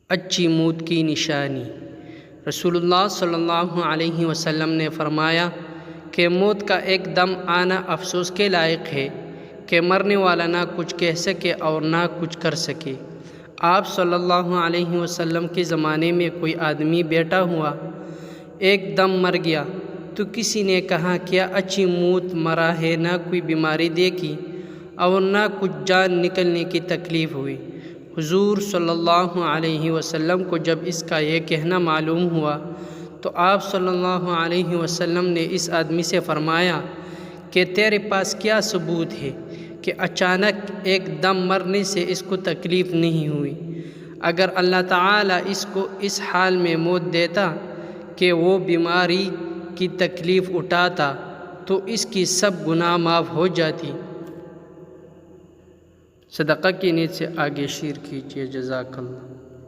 اچھی موت کی نشانی۔ رسول اللہ صلی اللہ علیہ وسلم نے فرمایا کہ موت کا ایک دم آنا افسوس کے لائق ہے کہ مرنے والا نہ کچھ کہہ سکے اور نہ کچھ کر سکے۔ آپ صلی اللہ علیہ وسلم کے زمانے میں کوئی آدمی بیٹھا ہوا ایک دم مر گیا تو کسی نے کہا کیا اچھی موت مرا ہے، نہ کوئی بیماری دیکھی اور نہ کچھ جان نکلنے کی تکلیف ہوئی۔ حضور صلی اللہ علیہ وسلم کو جب اس کا یہ کہنا معلوم ہوا تو آپ صلی اللہ علیہ وسلم نے اس آدمی سے فرمایا کہ تیرے پاس کیا ثبوت ہے کہ اچانک ایک دم مرنے سے اس کو تکلیف نہیں ہوئی؟ اگر اللہ تعالیٰ اس کو اس حال میں موت دیتا کہ وہ بیماری کی تکلیف اٹھاتا تو اس کی سب گناہ معاف ہو جاتی۔ صدقہ کی نیت سے آگے شیئر کیجیے۔ جزاک اللہ۔